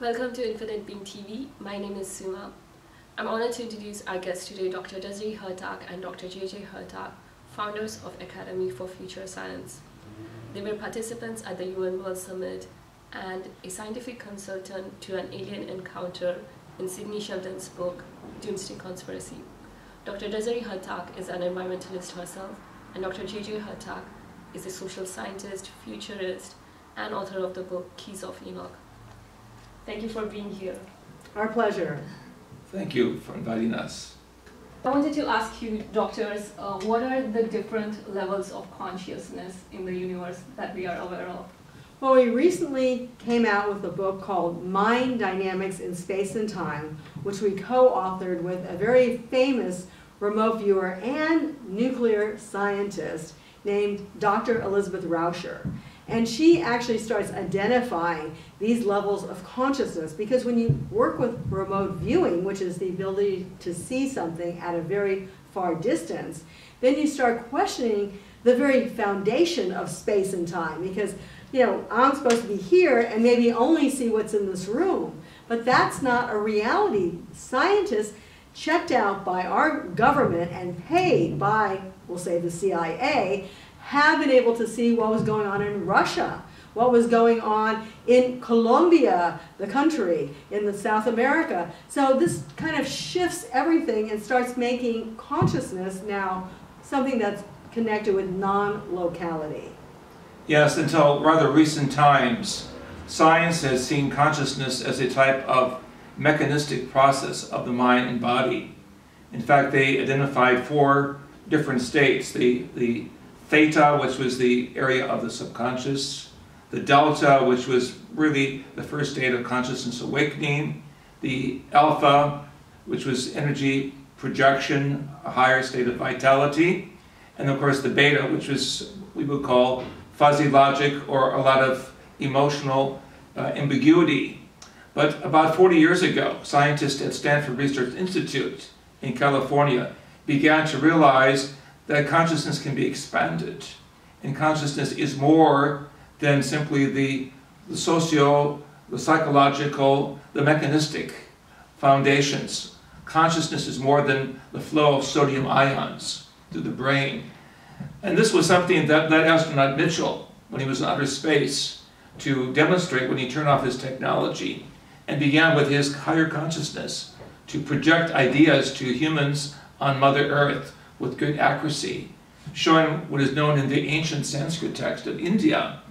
Welcome to Infinite Being TV. My name is Suma. I'm honored to introduce our guests today, Dr. Desiree Hurtak and Dr. J.J. Hurtak, founders of Academy for Future Science. They were participants at the UN World Summit and a scientific consultant to an alien encounter in Sidney Sheldon's book, Doomsday Conspiracy. Dr. Desiree Hurtak is an environmentalist herself, and Dr. J.J. Hurtak is a social scientist, futurist, and author of the book, Keys of Enoch. Thank you for being here. Our pleasure. Thank you for inviting us. I wanted to ask you, doctors, what are the different levels of consciousness in the universe that we are aware of? Well, we recently came out with a book called Mind Dynamics in Space and Time, which we co-authored with a very famous remote viewer and nuclear scientist named Dr. Elizabeth Rauscher. And she actually starts identifying these levels of consciousness, because when you work with remote viewing, which is the ability to see something at a very far distance, then you start questioning the very foundation of space and time, because I'm supposed to be here and maybe only see what's in this room. But that's not a reality. Scientists checked out by our government and paid by, we'll say, the CIA, have been able to see what was going on in Russia, what was going on in Colombia, the country, in the South America. So this kind of shifts everything and starts making consciousness now something that's connected with non-locality. Yes, until rather recent times, science has seen consciousness as a type of mechanistic process of the mind and body. In fact, they identified 4 different states: the theta, which was the area of the subconscious; the delta, which was really the first state of consciousness awakening; the alpha, which was energy projection, a higher state of vitality; and of course the beta, which was we would call fuzzy logic, or a lot of emotional ambiguity. But about 40 years ago, scientists at Stanford Research Institute in California began to realize that consciousness can be expanded, and consciousness is more than simply the socio, the psychological, the mechanistic foundations. Consciousness is more than the flow of sodium ions through the brain. And this was something that led astronaut Mitchell, when he was in outer space, to demonstrate when he turned off his technology and began with his higher consciousness to project ideas to humans on Mother Earth with great accuracy, showing what is known in the ancient Sanskrit text of India,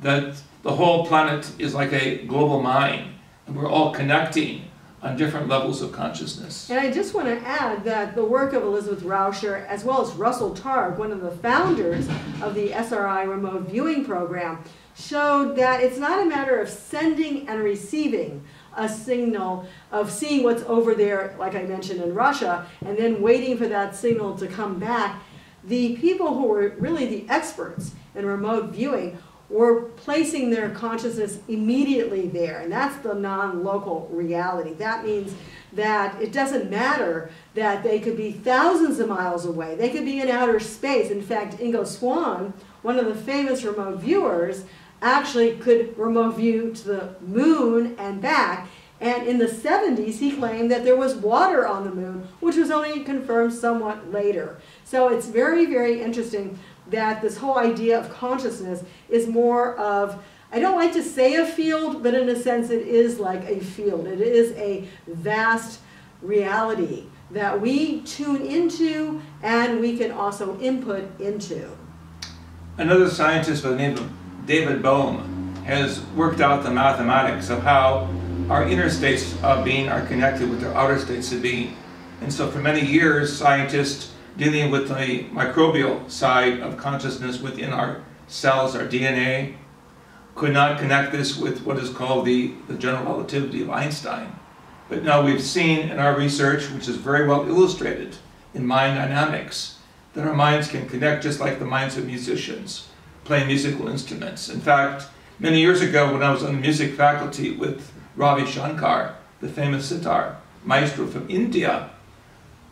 that the whole planet is like a global mind, and we're all connecting on different levels of consciousness. And I just want to add that the work of Elizabeth Rauscher, as well as Russell Targ, one of the founders of the SRI remote viewing program, showed that it's not a matter of sending and receiving a signal of seeing what's over there, like I mentioned in Russia, and then waiting for that signal to come back. The people who were really the experts in remote viewing were placing their consciousness immediately there, and that's the non-local reality. That means that it doesn't matter that they could be thousands of miles away. They could be in outer space. In fact, Ingo Swann, one of the famous remote viewers, actually could remote view to the moon and back. And in the 70s, he claimed that there was water on the moon, which was only confirmed somewhat later. So it's very, very interesting that this whole idea of consciousness is more of, I don't like to say a field, but in a sense it is like a field. It is a vast reality that we tune into and we can also input into. Another scientist by the name of David Bohm has worked out the mathematics of how our inner states of being are connected with our outer states of being. And so for many years, scientists dealing with the microbial side of consciousness within our cells, our DNA, could not connect this with what is called the general relativity of Einstein. But now we've seen in our research, which is very well illustrated in mind dynamics, that our minds can connect just like the minds of musicians playing musical instruments. In fact, many years ago when I was on the music faculty with Ravi Shankar, the famous sitar maestro from India,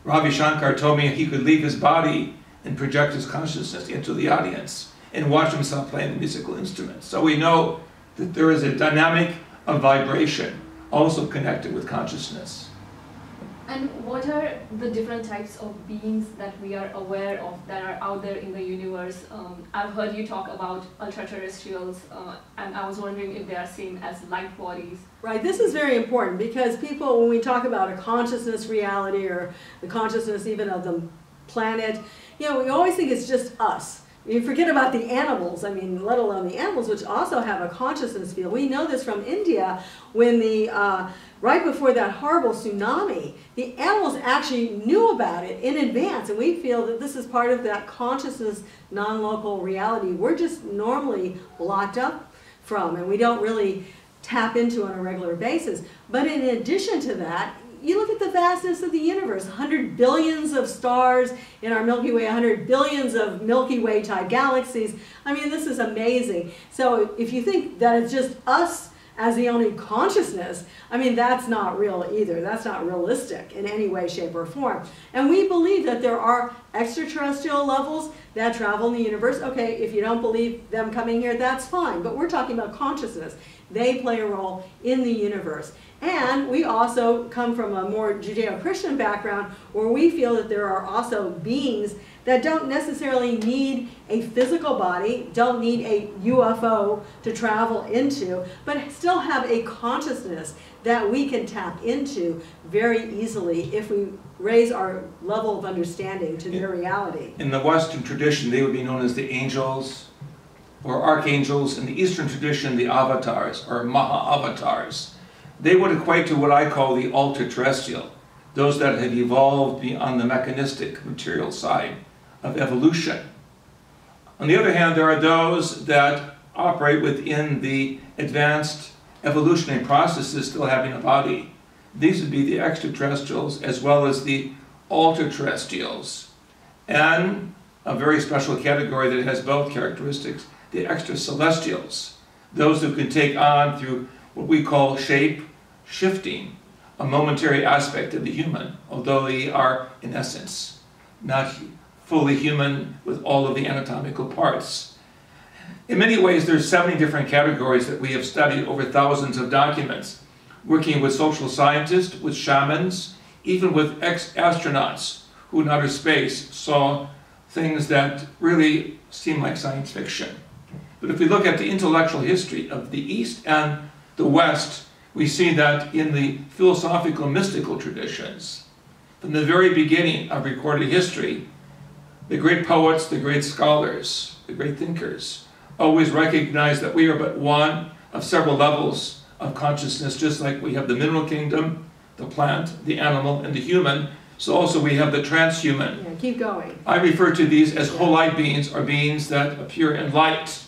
Ravi Shankar told me he could leave his body and project his consciousness into the audience and watch himself playing the musical instruments. So we know that there is a dynamic of vibration also connected with consciousness. And what are the different types of beings that we are aware of that are out there in the universe? I've heard you talk about ultra-terrestrials, and I was wondering if they are seen as light bodies. Right, this is very important because people, when we talk about a consciousness reality or the consciousness even of the planet, you know, we always think it's just us. You forget about the animals, I mean, let alone the animals, which also have a consciousness field. We know this from India when right before that horrible tsunami, the animals actually knew about it in advance, and we feel that this is part of that consciousness non-local reality we're just normally locked up from, and we don't really tap into on a regular basis. But in addition to that, you look at the vastness of the universe, 100 billions of stars in our Milky Way, 100 billions of Milky Way type galaxies. I mean, this is amazing. So if you think that it's just us as the only consciousness, I mean, that's not real either. That's not realistic in any way, shape, or form. And we believe that there are extraterrestrial levels that travel in the universe. Okay, if you don't believe them coming here, that's fine. But we're talking about consciousness. They play a role in the universe. And we also come from a more Judeo-Christian background where we feel that there are also beings that don't necessarily need a physical body, don't need a UFO to travel into, but still have a consciousness that we can tap into very easily if we raise our level of understanding to their reality. In the Western tradition, they would be known as the angels or archangels. In the Eastern tradition, the avatars or maha-avatars. They would equate to what I call the ultra-terrestrial, those that have evolved beyond the mechanistic material side of evolution. On the other hand, there are those that operate within the advanced evolutionary processes still having a body. These would be the extraterrestrials as well as the ultra-terrestrials. And a very special category that has both characteristics, the extracelestials, those who can take on through what we call shape shifting, a momentary aspect of the human, although they are in essence not fully human with all of the anatomical parts. In many ways, there's 70 different categories that we have studied over thousands of documents, working with social scientists, with shamans, even with ex-astronauts who in outer space saw things that really seem like science fiction. But if we look at the intellectual history of the East and the West, we see that in the philosophical mystical traditions, from the very beginning of recorded history, the great poets, the great scholars, the great thinkers always recognize that we are but one of several levels of consciousness, just like we have the mineral kingdom, the plant, the animal, and the human. So also we have the transhuman. Yeah, keep going. I refer to these as whole light beings, or beings that appear in light.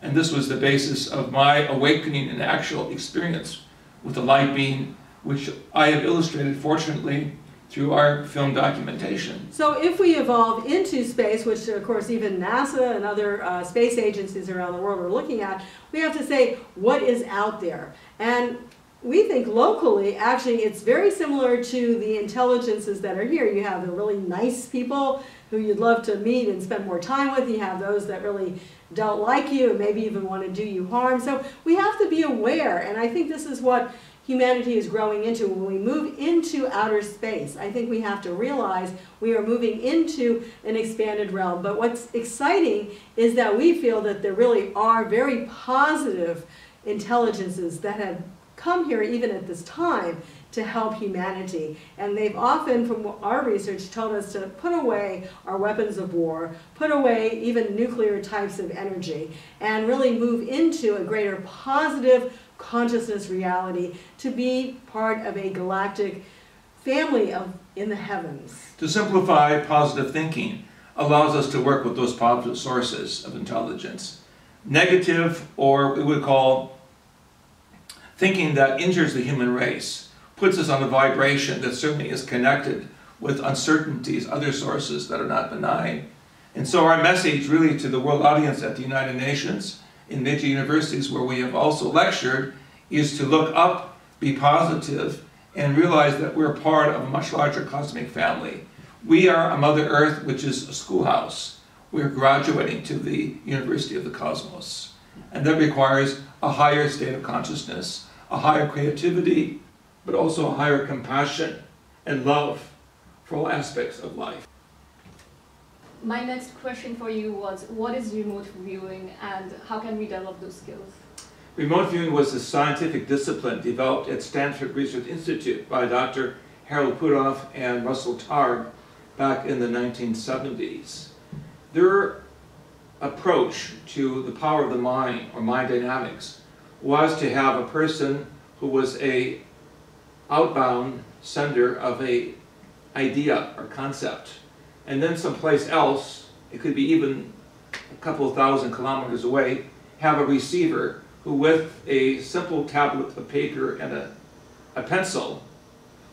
And this was the basis of my awakening and actual experience with the light being, which I have illustrated, fortunately, through our film documentation. So if we evolve into space, which of course even NASA and other space agencies around the world are looking at, we have to say, what is out there? And we think locally, actually, it's very similar to the intelligences that are here. You have the really nice people who you'd love to meet and spend more time with. You have those that really don't like you and maybe even want to do you harm. So we have to be aware, and I think this is what humanity is growing into. When we move into outer space, I think we have to realize we are moving into an expanded realm. But what's exciting is that we feel that there really are very positive intelligences that have come here even at this time to help humanity. And they've often, from our research, told us to put away our weapons of war, put away even nuclear types of energy, and really move into a greater positive consciousness reality to be part of a galactic family in the heavens. To simplify, positive thinking allows us to work with those positive sources of intelligence. Negative, or we would call thinking that injures the human race, puts us on a vibration that certainly is connected with uncertainties, other sources that are not benign. And so our message really to the world audience at the United Nations, in major universities where we have also lectured, is to look up, be positive, and realize that we're part of a much larger cosmic family. We are a Mother Earth, which is a schoolhouse. We're graduating to the University of the Cosmos. And that requires a higher state of consciousness, a higher creativity, but also a higher compassion and love for all aspects of life. My next question for you was, what is remote viewing and how can we develop those skills? Remote viewing was a scientific discipline developed at Stanford Research Institute by Dr. Harold Putoff and Russell Targ back in the 1970s. Their approach to the power of the mind, or mind dynamics, was to have a person who was a outbound sender of a idea or concept, and then someplace else, it could be even a couple of thousand kilometers away, have a receiver who, with a simple tablet of paper and a pencil,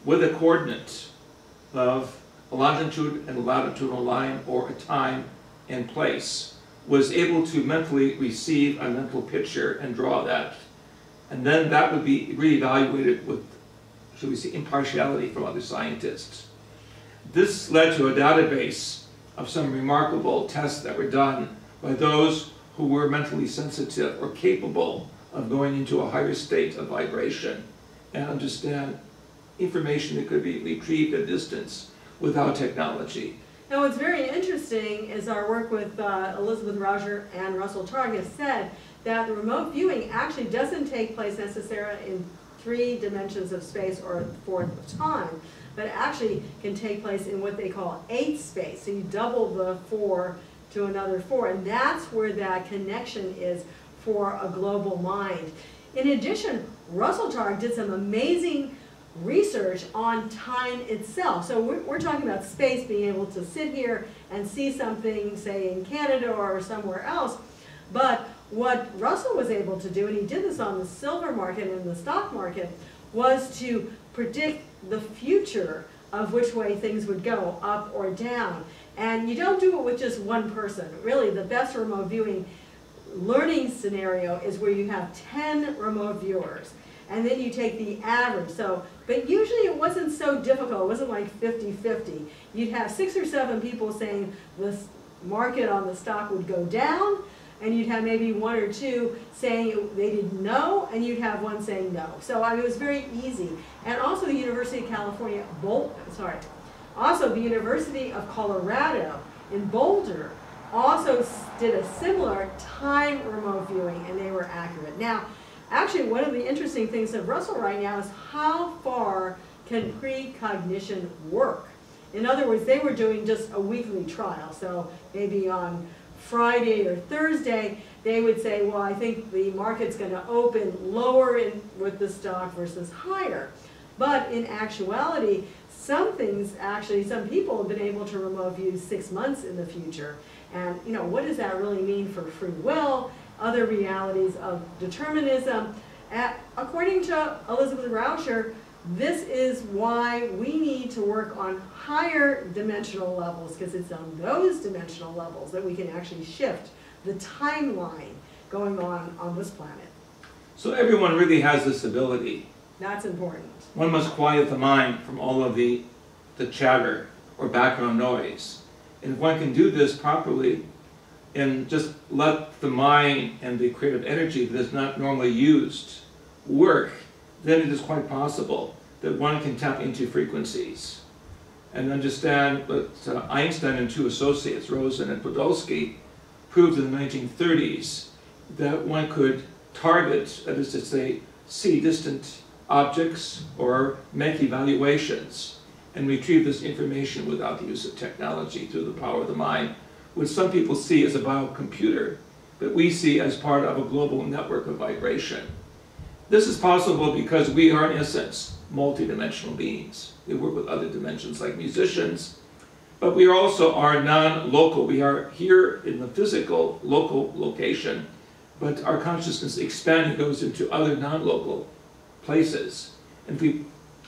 with a coordinate of a longitude and a latitudinal line or a time and place, was able to mentally receive a mental picture and draw that. And then that would be reevaluated with, should we say, impartiality from other scientists. This led to a database of some remarkable tests that were done by those who were mentally sensitive or capable of going into a higher state of vibration and understand information that could be retrieved at distance without technology. Now what's very interesting is our work with Elizabeth Rauscher and Russell Targ has said that the remote viewing actually doesn't take place necessarily in 3 dimensions of space or 4th of time, but actually can take place in what they call 8 space. So you double the 4 to another 4, and that's where that connection is for a global mind. In addition, Russell Targ did some amazing research on time itself. So we're talking about space, being able to sit here and see something, say in Canada or somewhere else, but what Russell was able to do, and he did this on the silver market and the stock market, was to predict the future of which way things would go, up or down. And you don't do it with just one person. Really, the best remote viewing learning scenario is where you have 10 remote viewers, and then you take the average. So, but usually it wasn't so difficult. It wasn't like 50-50. You'd have 6 or 7 people saying the market on the stock would go down, and you'd have maybe 1 or 2 saying they didn't know, and you'd have 1 saying no. So I mean, it was very easy. And also the University of California, also the University of Colorado in Boulder also did a similar time remote viewing, and they were accurate. Now, actually, one of the interesting things of Russell right now is how far can precognition work? In other words, they were doing just a weekly trial. So maybe on Friday or Thursday, they would say, well, I think the market's going to open lower with the stock versus higher. But in actuality, some people have been able to remote view 6 months in the future. And, you know, what does that really mean for free will, other realities of determinism? According to Elizabeth Rauscher, this is why we need to work on higher dimensional levels, because it's on those dimensional levels that we can actually shift the timeline going on this planet. So everyone really has this ability. That's important. One must quiet the mind from all of the chatter or background noise. And if one can do this properly and just let the mind and the creative energy that is not normally used work, then it is quite possible that one can tap into frequencies and understand what Einstein and 2 associates, Rosen and Podolsky, proved in the 1930s, that one could target, that is to say, see distant objects or make evaluations and retrieve this information without the use of technology through the power of the mind, which some people see as a biocomputer, but we see as part of a global network of vibration. This is possible because we are, in essence, multi-dimensional beings. We work with other dimensions like musicians, but we also are non-local. We are here in the physical, local location, but our consciousness expanding goes into other non-local places. And if we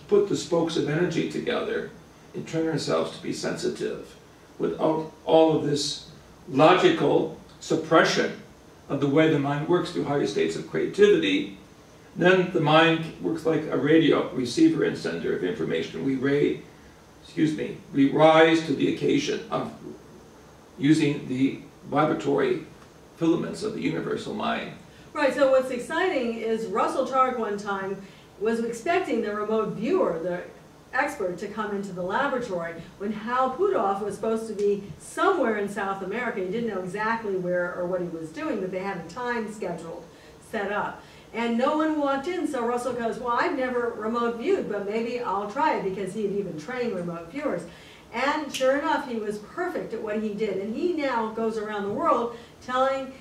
put the spokes of energy together and train ourselves to be sensitive without all of this logical suppression of the way the mind works through higher states of creativity, then the mind works like a radio receiver and sender of information. We rise to the occasion of using the vibratory filaments of the universal mind. Right, so what's exciting is Russell Targ one time was expecting the remote viewer, the expert, to come into the laboratory when Hal Puthoff was supposed to be somewhere in South America. He didn't know exactly where or what he was doing, but they had a time schedule set up. And no one walked in, so Russell goes, well, I've never remote viewed, but maybe I'll try it, because he had even trained remote viewers. And sure enough, he was perfect at what he did. And he now goes around the world telling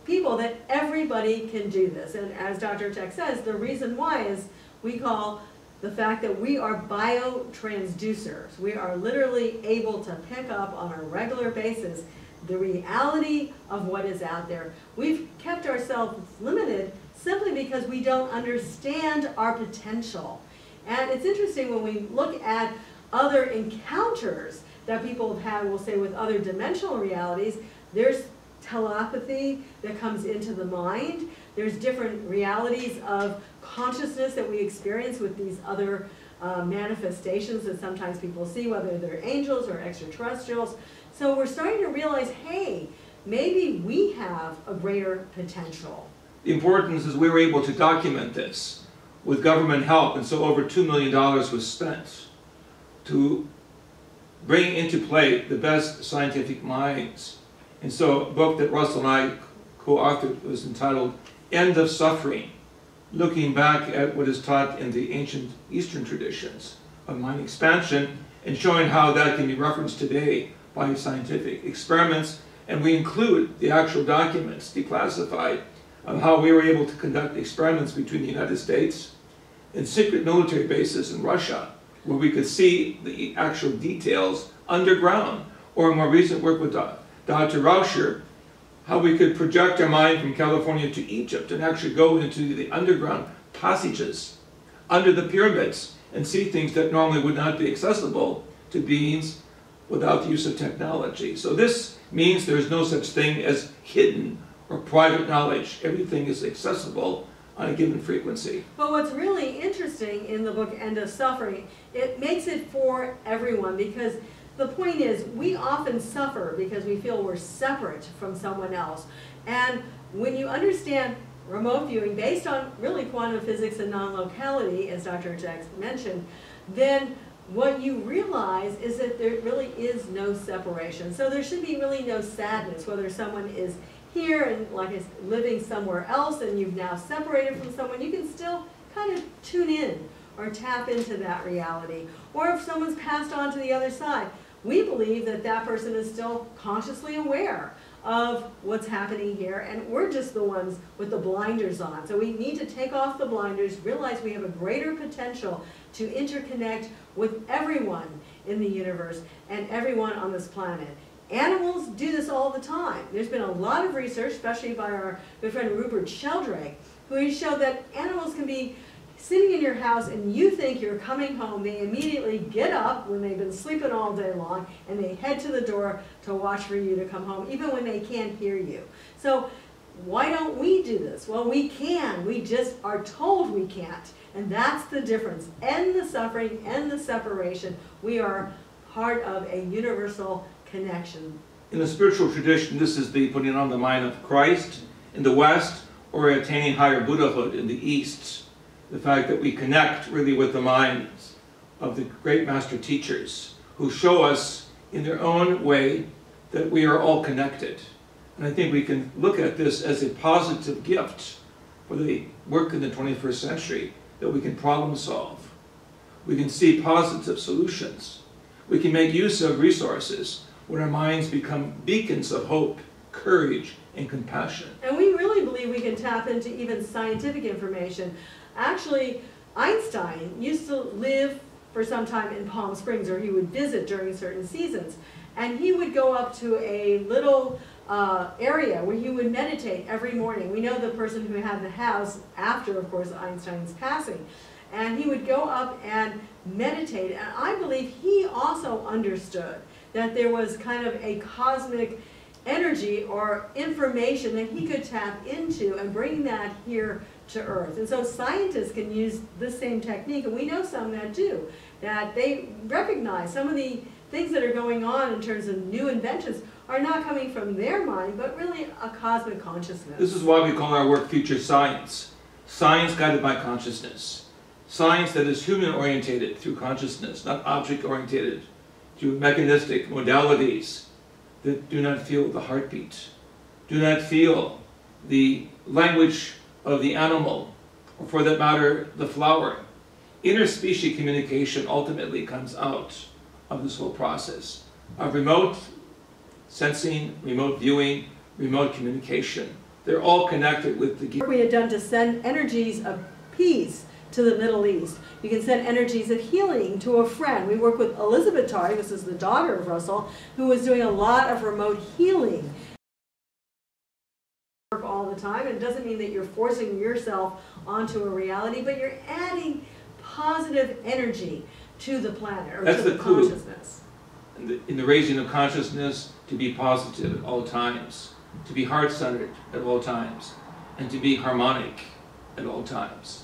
people that everybody can do this. And as Dr. Hurtak says, the reason why is we call the fact that we are biotransducers. We are literally able to pick up on a regular basis the reality of what is out there. We've kept ourselves limited simply because we don't understand our potential. And it's interesting when we look at other encounters that people have had, we'll say, with other dimensional realities. There's telepathy that comes into the mind. There's different realities of consciousness that we experience with these other manifestations that sometimes people see, whether they're angels or extraterrestrials. So we're starting to realize, hey, maybe we have a greater potential. The importance is we were able to document this with government help, and so over $2 million was spent to bring into play the best scientific minds. And so a book that Russell and I co-authored was entitled End of Suffering, looking back at what is taught in the ancient Eastern traditions of mind expansion and showing how that can be referenced today by scientific experiments. And we include the actual documents, declassified, of how we were able to conduct experiments between the United States and secret military bases in Russia, where we could see the actual details underground, or more recent work with Dr. Rauscher, how we could project our mind from California to Egypt and actually go into the underground passages under the pyramids and see things that normally would not be accessible to beings without the use of technology. So this means there's no such thing as hidden or private knowledge. Everything is accessible on a given frequency. But what's really interesting in the book End of Suffering, it makes it for everyone, because the point is we often suffer because we feel we're separate from someone else. And when you understand remote viewing based on really quantum physics and non-locality, as Dr. Hurtak mentioned, then what you realize is that there really is no separation. So there should be really no sadness, whether someone is here and like is living somewhere else and you've now separated from someone. You can still kind of tune in or tap into that reality. Or if someone's passed on to the other side, we believe that that person is still consciously aware of what's happening here, and we're just the ones with the blinders on. So we need to take off the blinders, realize we have a greater potential to interconnect with everyone in the universe and everyone on this planet. Animals do this all the time. There's been a lot of research, especially by our good friend Rupert Sheldrake, who has showed that animals can be sitting in your house and you think you're coming home. They immediately get up when they've been sleeping all day long and they head to the door to watch for you to come home, even when they can't hear you. So why don't we do this? Well, we can. We just are told we can't. And that's the difference. End the suffering, end the separation. We are part of a universal connection. In the spiritual tradition, this is the putting on the mind of Christ in the West, or attaining higher Buddhahood in the East. The fact that we connect really with the minds of the great master teachers who show us in their own way that we are all connected. And I think we can look at this as a positive gift for the work in the 21st century, that we can problem solve. We can see positive solutions. We can make use of resources when our minds become beacons of hope, courage, and compassion. And we really believe we can tap into even scientific information. Actually, Einstein used to live for some time in Palm Springs, or he would visit during certain seasons. And he would go up to a little area where he would meditate every morning. We know the person who had the house after, of course, Einstein's passing. And he would go up and meditate. And I believe he also understood that there was kind of a cosmic energy or information that he could tap into and bring that here to Earth. And so scientists can use this same technique, and we know some that do, that they recognize some of the things that are going on in terms of new inventions are not coming from their mind, but really a cosmic consciousness. This is why we call our work future science. Science guided by consciousness. Science that is human-orientated through consciousness, not object-orientated, through mechanistic modalities that do not feel the heartbeat, do not feel the language of the animal, or for that matter, the flower. Interspecies communication ultimately comes out of this whole process of remote sensing, remote viewing, remote communication. They're all connected with the... What we had done to send energies of peace to the Middle East. You can send energies of healing to a friend. We work with Elizabeth Targ, this is the daughter of Russell, who was doing a lot of remote healing all the time. It doesn't mean that you're forcing yourself onto a reality, but you're adding positive energy to the planet, or That's to the clue. consciousness. In the raising of consciousness, to be positive at all times, to be heart-centered at all times, and to be harmonic at all times.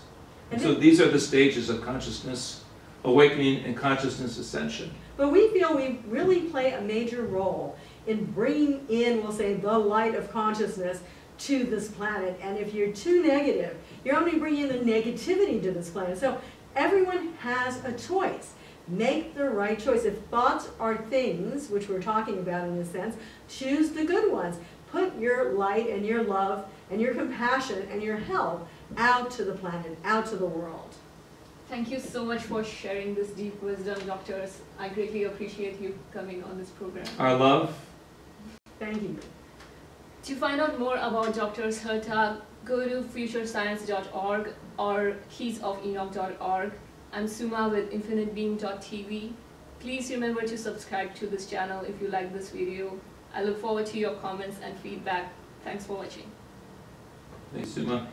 And so these are the stages of consciousness awakening and consciousness ascension. But we feel we really play a major role in bringing in, we'll say, the light of consciousness to this planet. And if you're too negative, you're only bringing the negativity to this planet. So everyone has a choice. Make the right choice. If thoughts are things, which we're talking about in a sense, choose the good ones. Put your light and your love and your compassion and your help out to the planet, out to the world. Thank you so much for sharing this deep wisdom, doctors. I greatly appreciate you coming on this program. Our love. Thank you. To find out more about Dr. Hurtak, go to futurescience.org or keysofenoch.org. I'm Suma with infinitebeing.tv. Please remember to subscribe to this channel if you like this video. I look forward to your comments and feedback. Thanks for watching. Thanks, Suma.